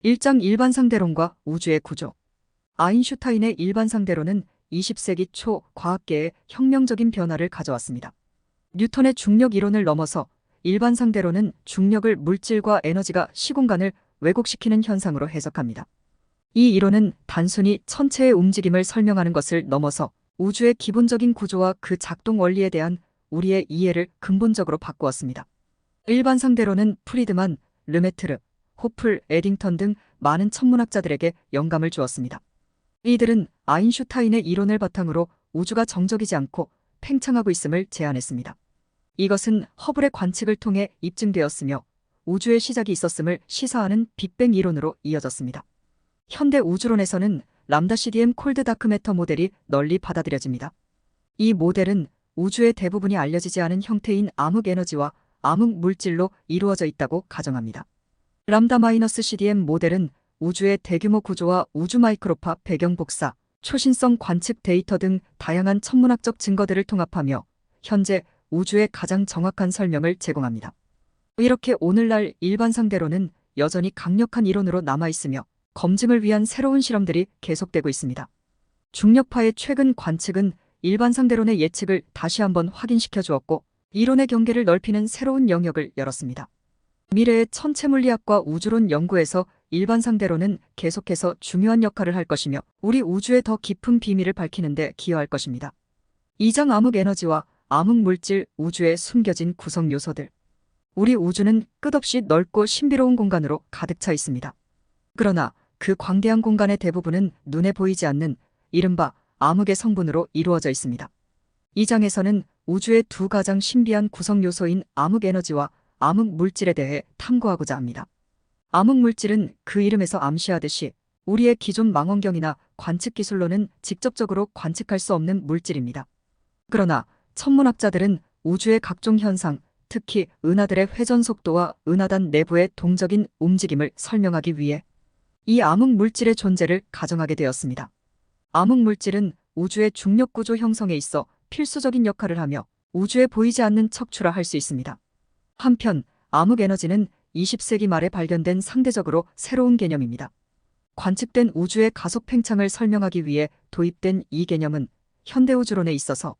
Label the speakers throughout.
Speaker 1: 1장 일반상대론과 우주의 구조. 아인슈타인의 일반상대론은 20세기 초 과학계에 혁명적인 변화를 가져왔습니다. 뉴턴의 중력 이론을 넘어서 일반상대론은 중력을 물질과 에너지가 시공간을 왜곡시키는 현상으로 해석합니다. 이 이론은 단순히 천체의 움직임을 설명하는 것을 넘어서 우주의 기본적인 구조와 그 작동 원리에 대한 우리의 이해를 근본적으로 바꾸었습니다. 일반상대론은 프리드만, 르메트르, 호플, 에딩턴 등 많은 천문학자들에게 영감을 주었습니다. 이들은 아인슈타인의 이론을 바탕으로 우주가 정적이지 않고 팽창하고 있음을 제안했습니다. 이것은 허블의 관측을 통해 입증되었으며 우주의 시작이 있었음을 시사하는 빅뱅 이론으로 이어졌습니다. 현대 우주론에서는 람다 CDM 콜드 다크 매터 모델이 널리 받아들여집니다. 이 모델은 우주의 대부분이 알려지지 않은 형태인 암흑 에너지와 암흑 물질로 이루어져 있다고 가정합니다. 람다-CDM 모델은 우주의 대규모 구조와 우주 마이크로파 배경 복사, 초신성 관측 데이터 등 다양한 천문학적 증거들을 통합하며 현재 우주의 가장 정확한 설명을 제공합니다. 이렇게 오늘날 일반상대론은 여전히 강력한 이론으로 남아있으며 검증을 위한 새로운 실험들이 계속되고 있습니다. 중력파의 최근 관측은 일반상대론의 예측을 다시 한번 확인시켜 주었고 이론의 경계를 넓히는 새로운 영역을 열었습니다. 미래의 천체물리학과 우주론 연구에서 일반상대론은 계속해서 중요한 역할을 할 것이며 우리 우주의 더 깊은 비밀을 밝히는 데 기여할 것입니다. 2장 암흑에너지와 암흑물질, 우주의 숨겨진 구성 요소들. 우리 우주는 끝없이 넓고 신비로운 공간으로 가득 차 있습니다. 그러나 그 광대한 공간의 대부분은 눈에 보이지 않는 이른바 암흑의 성분으로 이루어져 있습니다. 이 장에서는 우주의 두 가장 신비한 구성 요소인 암흑에너지와 암흑물질에 대해 탐구하고자 합니다. 암흑물질은 그 이름에서 암시하듯이 우리의 기존 망원경이나 관측 기술로는 직접적으로 관측할 수 없는 물질입니다. 그러나 천문학자들은 우주의 각종 현상, 특히 은하들의 회전 속도와 은하단 내부의 동적인 움직임을 설명하기 위해 이 암흑물질의 존재를 가정하게 되었습니다. 암흑물질은 우주의 중력구조 형성에 있어 필수적인 역할을 하며 우주에 보이지 않는 척추라 할 수 있습니다. 한편 암흑에너지는 20세기 말에 발견된 상대적으로 새로운 개념입니다. 관측된 우주의 가속 팽창을 설명하기 위해 도입된 이 개념은 현대우주론에 있어서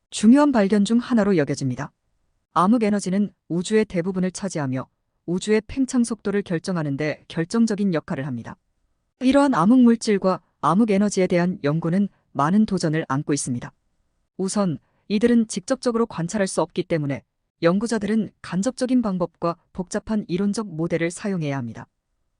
Speaker 1: 중요한 발견 중 하나로 여겨집니다. 암흑에너지는 우주의 대부분을 차지하며 우주의 팽창 속도를 결정하는 데 결정적인 역할을 합니다. 이러한 암흑물질과 암흑에너지에 대한 연구는 많은 도전을 안고 있습니다. 우선 이들은 직접적으로 관찰할 수 없기 때문에 연구자들은 간접적인 방법과 복잡한 이론적 모델을 사용해야 합니다.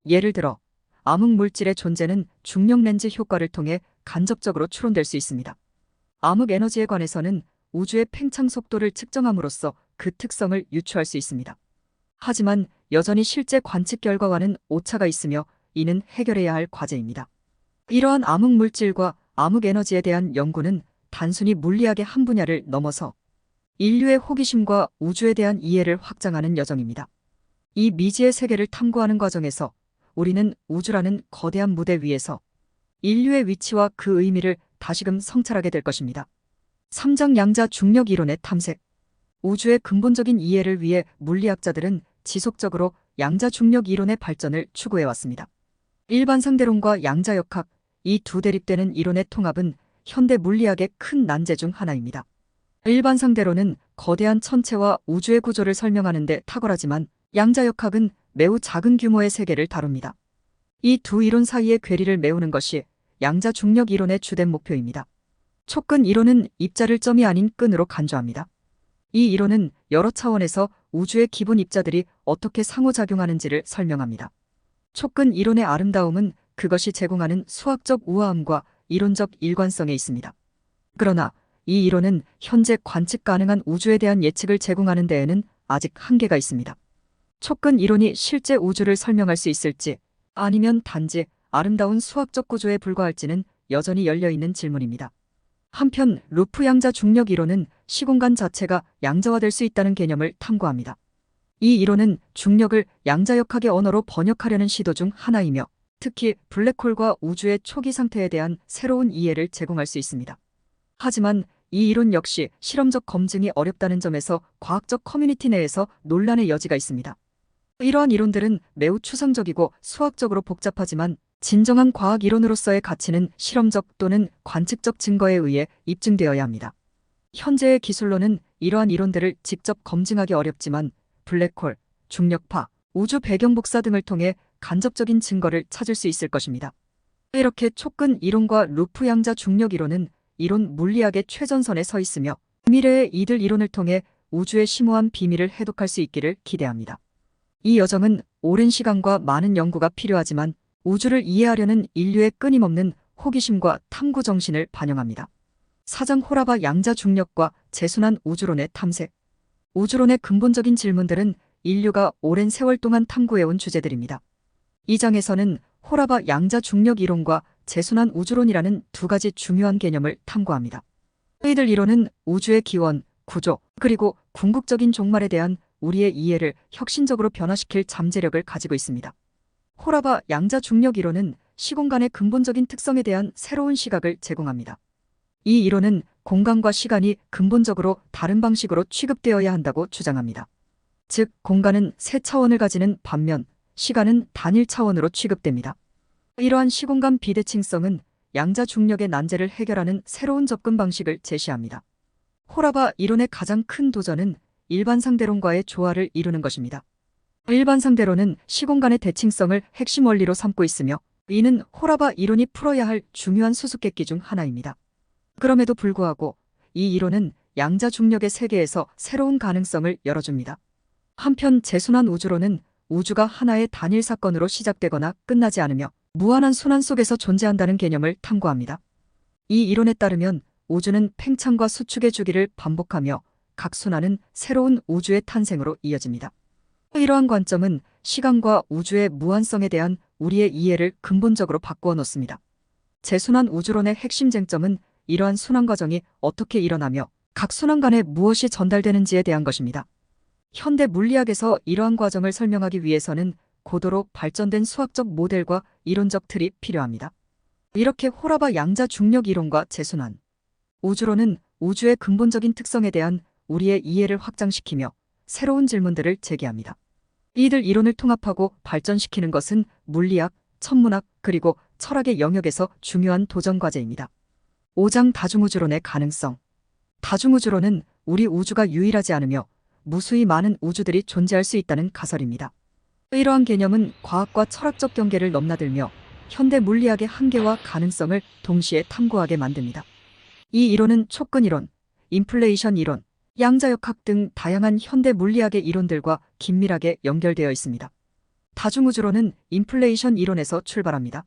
Speaker 1: 예를 들어 암흑물질의 존재는 중력렌즈 효과를 통해 간접적으로 추론될 수 있습니다. 암흑에너지에 관해서는 우주의 팽창 속도를 측정함으로써 그 특성을 유추할 수 있습니다. 하지만 여전히 실제 관측 결과와는 오차가 있으며 이는 해결해야 할 과제입니다. 이러한 암흑물질과 암흑에너지에 대한 연구는 단순히 물리학의 한 분야를 넘어서 인류의 호기심과 우주에 대한 이해를 확장하는 여정입니다. 이 미지의 세계를 탐구하는 과정에서 우리는 우주라는 거대한 무대 위에서 인류의 위치와 그 의미를 다시금 성찰하게 될 것입니다. 3장 양자 중력 이론의 탐색. 우주의 근본적인 이해를 위해 물리학자들은 지속적으로 양자 중력 이론의 발전을 추구해왔습니다. 일반상대론과 양자역학, 이 두 대립되는 이론의 통합은 현대 물리학의 큰 난제 중 하나입니다. 일반상대론은 거대한 천체와 우주의 구조를 설명하는 데 탁월하지만 양자역학은 매우 작은 규모의 세계를 다룹니다. 이 두 이론 사이의 괴리를 메우는 것이 양자 중력 이론의 주된 목표입니다. 촉근 이론은 입자를 점이 아닌 끈으로 간주합니다. 이 이론은 여러 차원에서 우주의 기본 입자들이 어떻게 상호작용하는지를 설명합니다. 촉근 이론의 아름다움은 그것이 제공하는 수학적 우아함과 이론적 일관성에 있습니다. 그러나 이 이론은 현재 관측 가능한 우주에 대한 예측을 제공하는 데에는 아직 한계가 있습니다. 촉근 이론이 실제 우주를 설명할 수 있을지 아니면 단지 아름다운 수학적 구조에 불과할지는 여전히 열려있는 질문입니다. 한편 루프 양자 중력 이론은 시공간 자체가 양자화될 수 있다는 개념을 탐구합니다. 이 이론은 중력을 양자역학의 언어로 번역하려는 시도 중 하나이며 특히 블랙홀과 우주의 초기 상태에 대한 새로운 이해를 제공할 수 있습니다. 하지만 이 이론 역시 실험적 검증이 어렵다는 점에서 과학적 커뮤니티 내에서 논란의 여지가 있습니다. 이러한 이론들은 매우 추상적이고 수학적으로 복잡하지만 진정한 과학 이론으로서의 가치는 실험적 또는 관측적 증거에 의해 입증되어야 합니다. 현재의 기술로는 이러한 이론들을 직접 검증하기 어렵지만 블랙홀, 중력파, 우주 배경 복사 등을 통해 간접적인 증거를 찾을 수 있을 것입니다. 이렇게 촉근 이론과 루프 양자 중력 이론은 이론 물리학의 최전선에 서 있으며 미래의 이들 이론을 통해 우주의 심오한 비밀을 해독할 수 있기를 기대합니다. 이 여정은 오랜 시간과 많은 연구가 필요하지만 우주를 이해하려는 인류의 끊임없는 호기심과 탐구 정신을 반영합니다. 사장 호라바 양자 중력과 재순환 우주론의 탐색. 우주론의 근본적인 질문들은 인류가 오랜 세월 동안 탐구해온 주제들입니다. 이 장에서는 호라바 양자 중력 이론과 재순환 우주론이라는 두 가지 중요한 개념을 탐구합니다. 이들 이론은 우주의 기원, 구조, 그리고 궁극적인 종말에 대한 우리의 이해를 혁신적으로 변화시킬 잠재력을 가지고 있습니다. 호라바 양자 중력 이론은 시공간의 근본적인 특성에 대한 새로운 시각을 제공합니다. 이 이론은 공간과 시간이 근본적으로 다른 방식으로 취급되어야 한다고 주장합니다. 즉, 공간은 세 차원을 가지는 반면 시간은 단일 차원으로 취급됩니다. 이러한 시공간 비대칭성은 양자 중력의 난제를 해결하는 새로운 접근 방식을 제시합니다. 호라바 이론의 가장 큰 도전은 일반 상대론과의 조화를 이루는 것입니다. 일반 상대론은 시공간의 대칭성을 핵심 원리로 삼고 있으며 이는 호라바 이론이 풀어야 할 중요한 수수께끼 중 하나입니다. 그럼에도 불구하고 이 이론은 양자 중력의 세계에서 새로운 가능성을 열어줍니다. 한편 재순환 우주론은 우주가 하나의 단일 사건으로 시작되거나 끝나지 않으며 무한한 순환 속에서 존재한다는 개념을 탐구합니다. 이 이론에 따르면 우주는 팽창과 수축의 주기를 반복하며 각 순환은 새로운 우주의 탄생으로 이어집니다. 이러한 관점은 시간과 우주의 무한성에 대한 우리의 이해를 근본적으로 바꾸어 놓습니다. 재순환 우주론의 핵심 쟁점은 이러한 순환 과정이 어떻게 일어나며 각 순환 간에 무엇이 전달되는지에 대한 것입니다. 현대 물리학에서 이러한 과정을 설명하기 위해서는 고도로 발전된 수학적 모델과 이론적 틀이 필요합니다. 이렇게 호라바 양자 중력 이론과 재순환 우주론은 우주의 근본적인 특성에 대한 우리의 이해를 확장시키며 새로운 질문들을 제기합니다. 이들 이론을 통합하고 발전시키는 것은 물리학, 천문학, 그리고 철학의 영역에서 중요한 도전 과제입니다. 5장 다중우주론의 가능성. 다중우주론은 우리 우주가 유일하지 않으며 무수히 많은 우주들이 존재할 수 있다는 가설입니다. 이러한 개념은 과학과 철학적 경계를 넘나들며 현대 물리학의 한계와 가능성을 동시에 탐구하게 만듭니다. 이 이론은 촉근 이론, 인플레이션 이론, 양자역학 등 다양한 현대 물리학의 이론들과 긴밀하게 연결되어 있습니다. 다중우주론은 인플레이션 이론에서 출발합니다.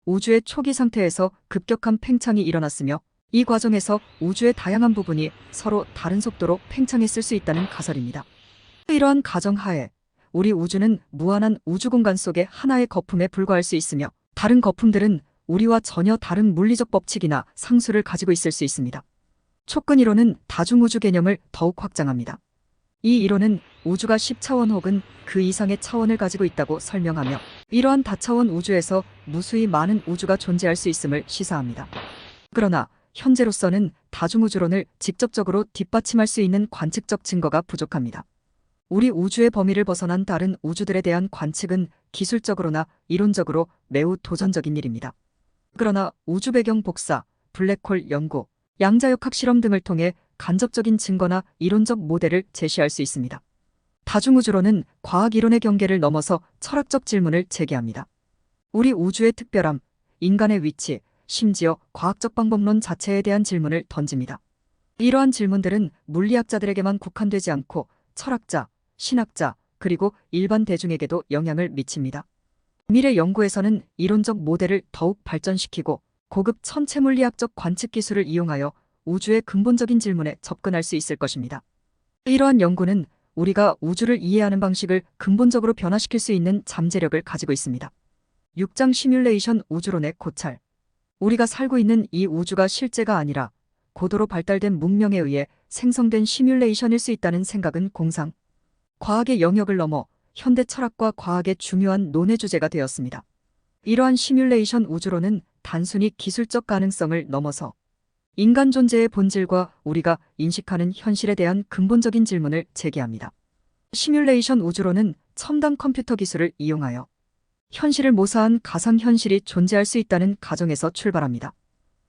Speaker 1: 우주의 초기 상태에서 급격한 팽창이 일어났으며 이 과정에서 우주의 다양한 부분이 서로 다른 속도로 팽창했을 수 있다는 가설입니다. 이러한 가정하에 우리 우주는 무한한 우주 공간 속의 하나의 거품에 불과할 수 있으며 다른 거품들은 우리와 전혀 다른 물리적 법칙이나 상수를 가지고 있을 수 있습니다. 촉근 이론은 다중우주 개념을 더욱 확장합니다. 이 이론은 우주가 10차원 혹은 그 이상의 차원을 가지고 있다고 설명하며 이러한 다차원 우주에서 무수히 많은 우주가 존재할 수 있음을 시사합니다. 그러나 현재로서는 다중우주론을 직접적으로 뒷받침할 수 있는 관측적 증거가 부족합니다. 우리 우주의 범위를 벗어난 다른 우주들에 대한 관측은 기술적으로나 이론적으로 매우 도전적인 일입니다. 그러나 우주 배경 복사, 블랙홀 연구, 양자역학 실험 등을 통해 간접적인 증거나 이론적 모델을 제시할 수 있습니다. 다중우주론은 과학 이론의 경계를 넘어서 철학적 질문을 제기합니다. 우리 우주의 특별함, 인간의 위치, 심지어 과학적 방법론 자체에 대한 질문을 던집니다. 이러한 질문들은 물리학자들에게만 국한되지 않고 철학자, 신학자, 그리고 일반 대중에게도 영향을 미칩니다. 미래 연구에서는 이론적 모델을 더욱 발전시키고 고급 천체 물리학적 관측 기술을 이용하여 우주의 근본적인 질문에 접근할 수 있을 것입니다. 이러한 연구는 우리가 우주를 이해하는 방식을 근본적으로 변화시킬 수 있는 잠재력을 가지고 있습니다. 6장 시뮬레이션 우주론의 고찰. 우리가 살고 있는 이 우주가 실제가 아니라 고도로 발달된 문명에 의해 생성된 시뮬레이션일 수 있다는 생각은 공상, 과학의 영역을 넘어 현대 철학과 과학의 중요한 논의 주제가 되었습니다. 이러한 시뮬레이션 우주론은 단순히 기술적 가능성을 넘어서 인간 존재의 본질과 우리가 인식하는 현실에 대한 근본적인 질문을 제기합니다. 시뮬레이션 우주론은 첨단 컴퓨터 기술을 이용하여 현실을 모사한 가상현실이 존재할 수 있다는 가정에서 출발합니다.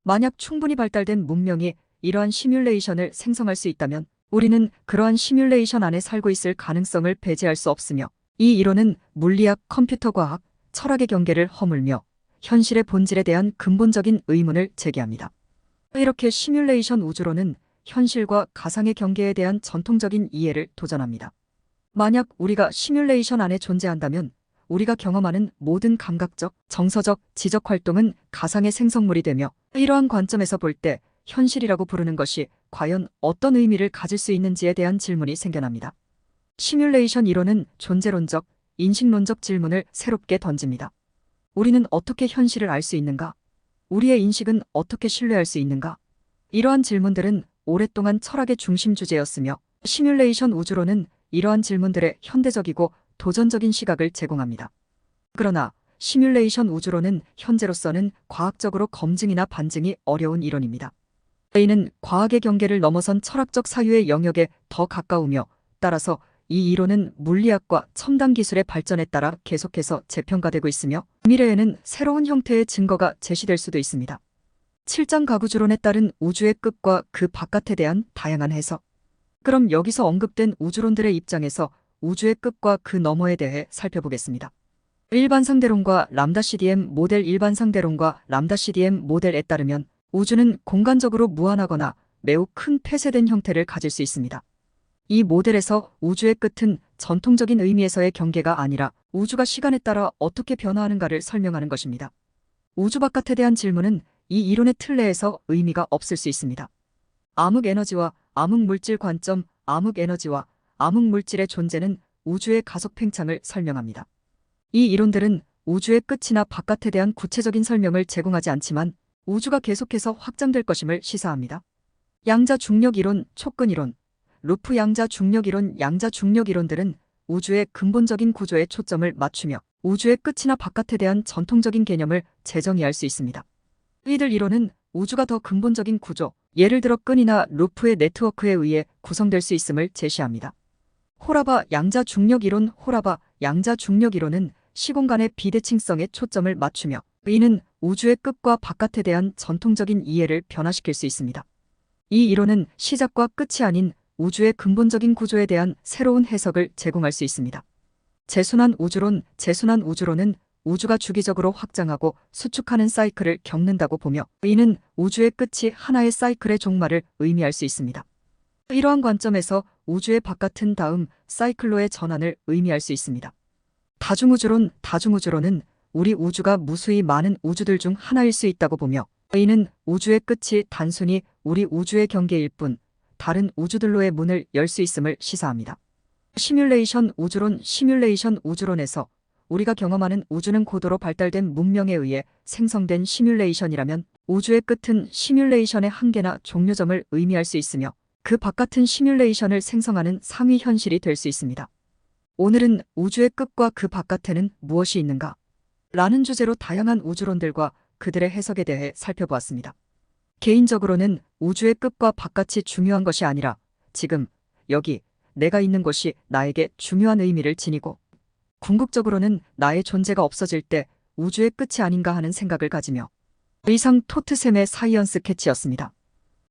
Speaker 1: 만약 충분히 발달된 문명이 이러한 시뮬레이션을 생성할 수 있다면 우리는 그러한 시뮬레이션 안에 살고 있을 가능성을 배제할 수 없으며, 이 이론은 물리학, 컴퓨터 과학, 철학의 경계를 허물며 현실의 본질에 대한 근본적인 의문을 제기합니다. 이렇게 시뮬레이션 우주론은 현실과 가상의 경계에 대한 전통적인 이해를 도전합니다. 만약 우리가 시뮬레이션 안에 존재한다면 우리가 경험하는 모든 감각적, 정서적, 지적 활동은 가상의 생성물이 되며, 이러한 관점에서 볼 때 현실이라고 부르는 것이 과연 어떤 의미를 가질 수 있는지에 대한 질문이 생겨납니다. 시뮬레이션 이론은 존재론적, 인식론적 질문을 새롭게 던집니다. 우리는 어떻게 현실을 알 수 있는가? 우리의 인식은 어떻게 신뢰할 수 있는가? 이러한 질문들은 오랫동안 철학의 중심 주제였으며, 시뮬레이션 우주론은 이러한 질문들의 현대적이고 도전적인 시각을 제공합니다. 그러나 시뮬레이션 우주론은 현재로서는 과학적으로 검증이나 반증이 어려운 이론입니다. 이는 과학의 경계를 넘어선 철학적 사유의 영역에 더 가까우며, 따라서 이 이론은 물리학과 첨단 기술의 발전에 따라 계속해서 재평가되고 있으며, 미래에는 새로운 형태의 증거가 제시될 수도 있습니다. 7장 가구주론에 따른 우주의 끝과 그 바깥에 대한 다양한 해석. 그럼 여기서 언급된 우주론들의 입장에서 우주의 끝과 그 너머에 대해 살펴보겠습니다. 일반상대론과 람다 CDM 모델. 일반상대론과 람다 CDM 모델에 따르면 우주는 공간적으로 무한하거나 매우 큰 폐쇄된 형태를 가질 수 있습니다. 이 모델에서 우주의 끝은 전통적인 의미에서의 경계가 아니라 우주가 시간에 따라 어떻게 변화하는가를 설명하는 것입니다. 우주 바깥에 대한 질문은 이 이론의 틀 내에서 의미가 없을 수 있습니다. 암흑에너지와 암흑물질 관점. 암흑에너지와 암흑물질의 존재는 우주의 가속 팽창을 설명합니다. 이 이론들은 우주의 끝이나 바깥에 대한 구체적인 설명을 제공하지 않지만 우주가 계속해서 확장될 것임을 시사합니다. 양자 중력 이론, 촉근 이론, 루프 양자 중력 이론. 양자 중력 이론들은 우주의 근본적인 구조에 초점을 맞추며 우주의 끝이나 바깥에 대한 전통적인 개념을 재정의할 수 있습니다. 이들 이론은 우주가 더 근본적인 구조, 예를 들어 끈이나 루프의 네트워크에 의해 구성될 수 있음을 제시합니다. 호라바 양자 중력 이론. 호라바 양자 중력 이론은 시공간의 비대칭성에 초점을 맞추며, 이는 우주의 끝과 바깥에 대한 전통적인 이해를 변화시킬 수 있습니다. 이 이론은 시작과 끝이 아닌 우주의 근본적인 구조에 대한 새로운 해석을 제공할 수 있습니다. 재순환 우주론. 재순환 우주론은 우주가 주기적으로 확장하고 수축하는 사이클을 겪는다고 보며, 이는 우주의 끝이 하나의 사이클의 종말을 의미할 수 있습니다. 이러한 관점에서 우주의 바깥은 다음 사이클로의 전환을 의미할 수 있습니다. 다중우주론. 다중우주론은 우리 우주가 무수히 많은 우주들 중 하나일 수 있다고 보며, 이는 우주의 끝이 단순히 우리 우주의 경계일 뿐 다른 우주들로의 문을 열 수 있음을 시사합니다. 시뮬레이션 우주론. 시뮬레이션 우주론에서 우리가 경험하는 우주는 고도로 발달된 문명에 의해 생성된 시뮬레이션이라면 우주의 끝은 시뮬레이션의 한계나 종료점을 의미할 수 있으며, 그 바깥은 시뮬레이션을 생성하는 상위 현실이 될 수 있습니다. 오늘은 우주의 끝과 그 바깥에는 무엇이 있는가? 라는 주제로 다양한 우주론들과 그들의 해석에 대해 살펴보았습니다. 개인적으로는 우주의 끝과 바깥이 중요한 것이 아니라 지금, 여기, 내가 있는 곳이 나에게 중요한 의미를 지니고, 궁극적으로는 나의 존재가 없어질 때 우주의 끝이 아닌가 하는 생각을 가지며. 이상 토트샘의 사이언스 캐치였습니다.